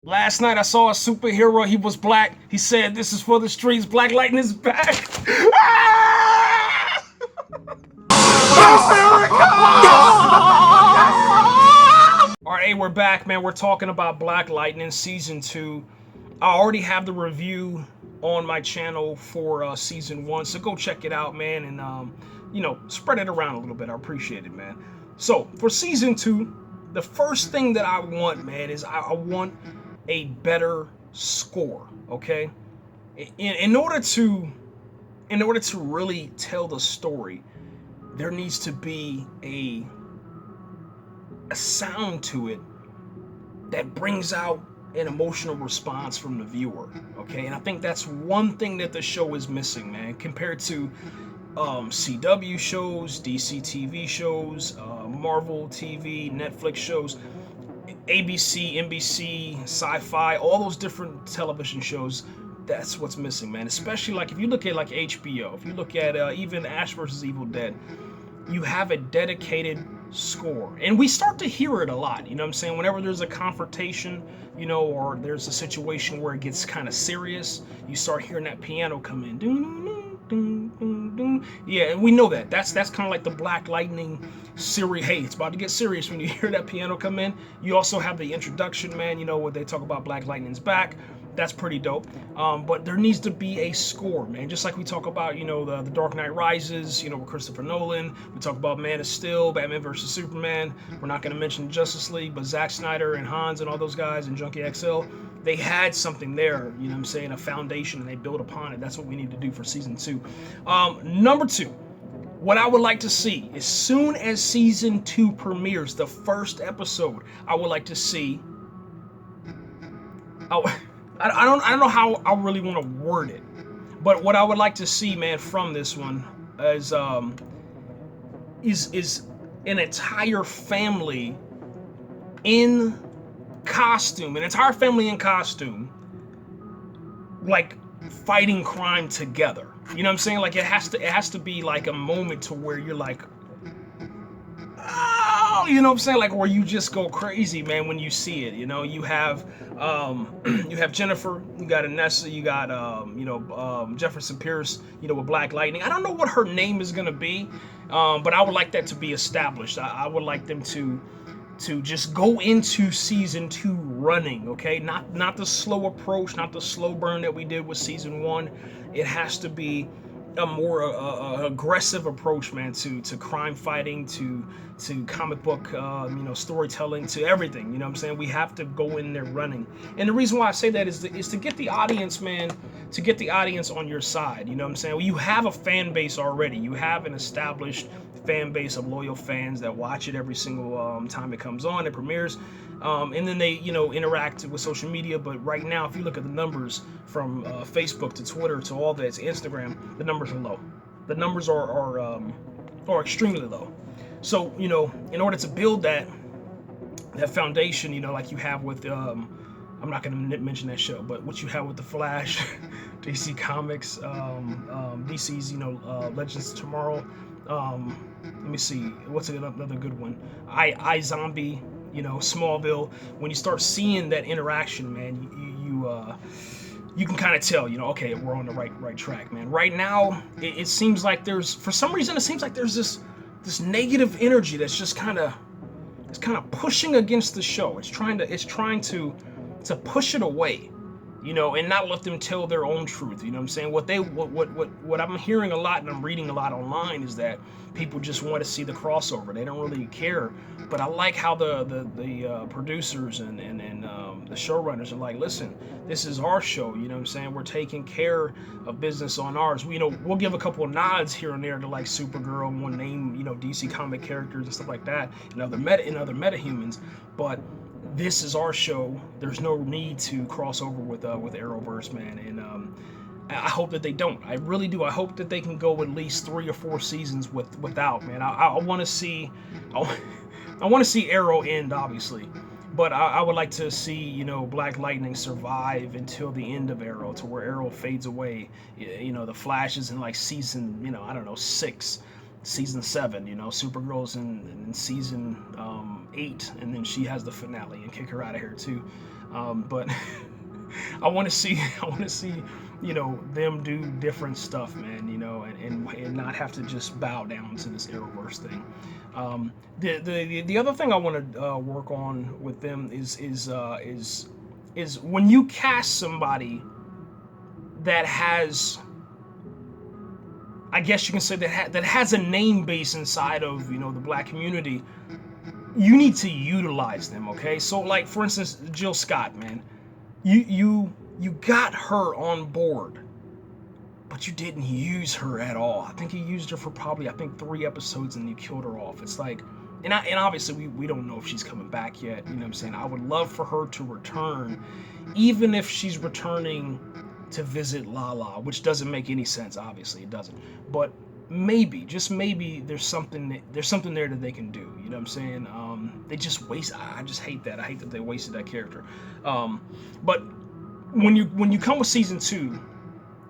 Last night I saw a superhero. He was black. He said, "This is for the streets. Black Lightning is back." Ah! All right, hey, we're back, man. We're talking about Black Lightning season 2. I already have the review on my channel for season 1, so go check it out, man, and spread it around a little bit. I appreciate it, man. So for season 2, the first thing that I want, man, is I want a better score. Okay, in order to really tell the story, there needs to be a sound to it that brings out an emotional response from the viewer. Okay, and I think that's one thing that the show is missing, man, compared to CW shows, DCTV shows, Marvel TV, Netflix shows, ABC, NBC, Sci-Fi, all those different television shows. That's what's missing, man. Especially like if you look at like HBO, if you look at even Ash vs. Evil Dead, you have a dedicated score, and we start to hear it a lot. You know what I'm saying? Whenever there's a confrontation, or there's a situation where it gets kind of serious, you start hearing that piano come in. Yeah, and we know that. That's kind of like the Black Lightning series. Hey, it's about to get serious when you hear that piano come in. You also have the introduction, man. Where they talk about Black Lightning's back. That's pretty dope. But there needs to be a score, man. Just like we talk about, the Dark Knight Rises, with Christopher Nolan. We talk about Man of Steel, Batman vs. Superman. We're not going to mention Justice League, but Zack Snyder and Hans and all those guys and Junkie XL, they had something there, a foundation, and they built upon it. That's what we need to do for season 2. Number 2. What I would like to see, as soon as season 2 premieres, the first episode, I would like to see. I don't know how I really want to word it, but what I would like to see, man, from this one is an entire family in costume, like fighting crime together. You know what I'm saying? Like it has to be like a moment to where you're like, oh, you know what I'm saying? Like where you just go crazy, man, when you see it. You have you have Jennifer, you got Anissa, you got Jefferson Pierce, with Black Lightning. I don't know what her name is gonna be, but I would like that to be established. I would like them to just go into season 2 running, okay? Not the slow approach, not the slow burn that we did with season 1. It has to be a more aggressive approach, man, to crime fighting, to comic book, storytelling, to everything. You know what I'm saying? We have to go in there running. And the reason why I say that is to get the audience, man, to get the audience on your side. You know what I'm saying? Well, you have a fan base already. You have an established fan base of loyal fans that watch it every single time it comes on, it premieres. And then they, interact with social media. But right now, if you look at the numbers from Facebook to Twitter to all that, to Instagram, the numbers are low. The numbers are extremely low. So, in order to build that foundation, like you have with, I'm not going to mention that show, but what you have with the Flash, DC Comics, DC's, Legends of Tomorrow. Let me see, what's another good one? I Zombie. Smallville. When you start seeing that interaction, man, you can kind of tell, okay, we're on the right track, man. Right now, it seems like for some reason, it seems like there's this negative energy that's just kind of pushing against the show. It's trying to push it away, and not let them tell their own truth. You know what I'm saying? What I'm hearing a lot and I'm reading a lot online is that people just want to see the crossover. They don't really care. But I like how the producers and the showrunners are like, listen, this is our show. You know what I'm saying? We're taking care of business on ours. We'll give a couple of nods here and there to like Supergirl and one name, DC comic characters and stuff like that, and other meta humans. But this is our show. There's no need to cross over with Arrowverse, man. And I hope that they don't. I really do. I hope that they can go at least 3 or 4 seasons without, man. I want to see. I want to see Arrow end, obviously, but I would like to see, Black Lightning survive until the end of Arrow, to where Arrow fades away. The Flash is in like season, I don't know, 6, season 7. Supergirl's in season 8, and then she has the finale and kick her out of here too. But I want to see, you know, them do different stuff, man. You know, and not have to just bow down to this Arrowverse thing. The other thing I want to work on with them is when you cast somebody that has, I guess you can say that has a name base inside of, you know, the black community, you need to utilize them, okay? So like for instance, Jill Scott, man, you got her on board, but you didn't use her at all. I think you used her for probably, I think, 3 episodes and you killed her off. It's like, and obviously we don't know if she's coming back yet, you know what I'm saying? I would love for her to return, even if she's returning to visit Lala, which doesn't make any sense, obviously it doesn't. But maybe, just maybe, there's something there that they can do, you know what I'm saying? They just waste, I just hate that. I hate that they wasted that character. But when you come with season 2,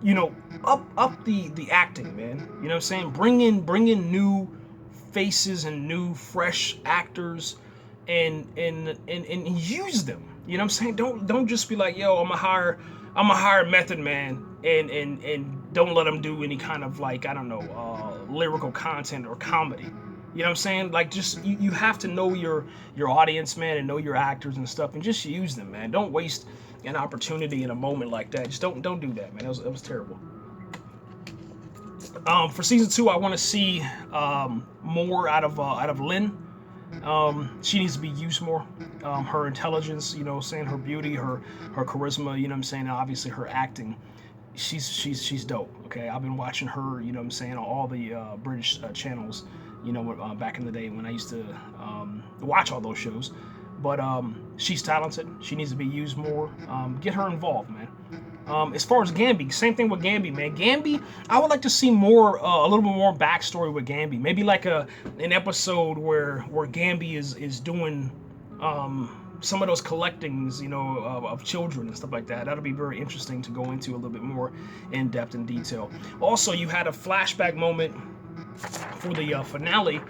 you know, up the acting, man. You know what I'm saying? Bring in new faces and new fresh actors, and use them. You know what I'm saying? Don't just be like, yo, I'm a hire Method Man, and don't let them do any kind of, like, I don't know, lyrical content or comedy. You know what I'm saying? Like, just you have to know your audience, man, and know your actors and stuff, and just use them, man. Don't waste an opportunity in a moment like that. Just don't do that, man. It was terrible. For season 2, I want to see more out of Lynn. She needs to be used more. Her intelligence, you know, saying her beauty, her charisma, you know what I'm saying, and obviously her acting. She's dope. Okay, I've been watching her, you know what I'm saying, on all the British channels, you know, back in the day when I used to watch all those shows. But she's talented. She needs to be used more. Get her involved, man. As far as Gambi, same thing with Gambi, man. Gambi, I would like to see more, a little bit more backstory with Gambi. Maybe like an episode where Gambi is doing some of those collectings, you know, of children and stuff like that. That'll be very interesting to go into a little bit more in depth and detail. Also, you had a flashback moment for the finale.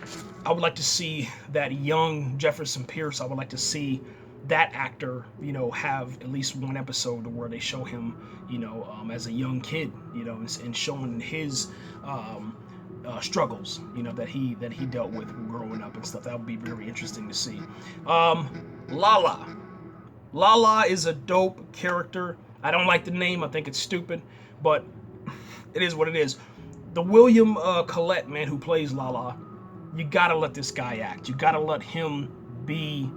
I would like to see that young Jefferson Pierce. I would like to see that actor, you know, have at least one episode where they show him, you know, as a young kid, you know, and showing his struggles, you know, that he dealt with growing up and stuff. That would be very interesting to see. Lala is a dope character. I don't like the name. I think it's stupid, but it is what it is. The William Collette, man, who plays Lala, you gotta let this guy act. You gotta let him be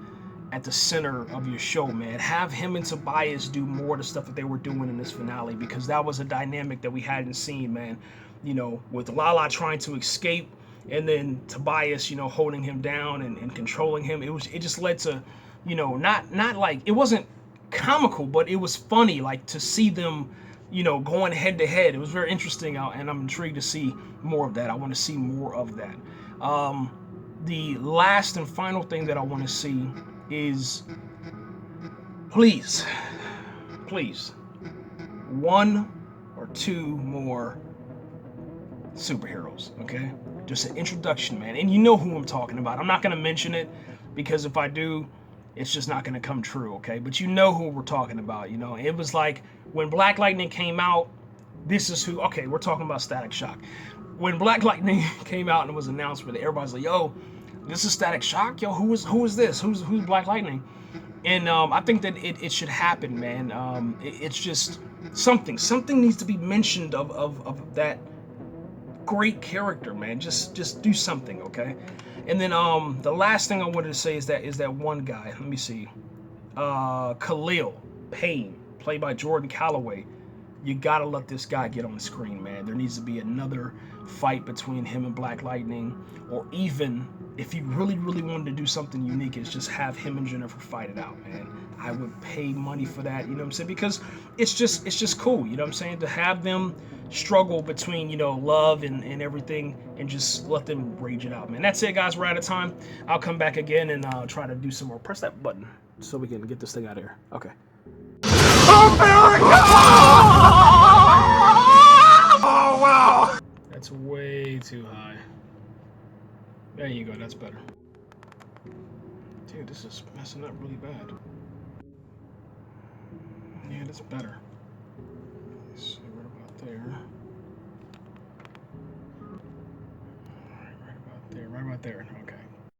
at the center of your show, man. Have him and Tobias do more of the stuff that they were doing in this finale, because that was a dynamic that we hadn't seen, man. You know, with Lala trying to escape and then Tobias, you know, holding him down and controlling him. It just led to, you know, not like, it wasn't comical, but it was funny, like, to see them, you know, going head to head. It was very interesting, and I'm intrigued to see more of that. I want to see more of that. The last and final thing that I want to see is, please, 1 or 2 more superheroes, okay? Just an introduction, man. And you know who I'm talking about. I'm not going to mention it, because if I do, it's just not going to come true, okay? But you know who we're talking about, you know? It was like, when Black Lightning came out, this is who, okay, we're talking about Static Shock. When Black Lightning came out and it was announced, but everybody's like, yo, this is Static Shock? Yo, who is this? Who's Black Lightning? And I think that it should happen, man. It's just something needs to be mentioned of that great character, man. Just do something, okay? And then the last thing I wanted to say is that one guy. Let me see. Khalil Payne, played by Jordan Calloway. You gotta let this guy get on the screen, man. There needs to be another fight between him and Black Lightning, or even if you really wanted to do something unique, is just have him and Jennifer fight it out, man. I would pay money for that, you know what I'm saying? Because it's just cool, you know what I'm saying? To have them struggle between, you know, love and everything, and just let them rage it out, man. That's it, guys. We're out of time. I'll come back again and try to do some more. Press that button so we can get this thing out of here. Okay. America! Oh, wow! That's way too high. There you go, that's better. Dude, this is messing up really bad. That's better. Let's see, what about there? All right, right about there. Right about there. Okay.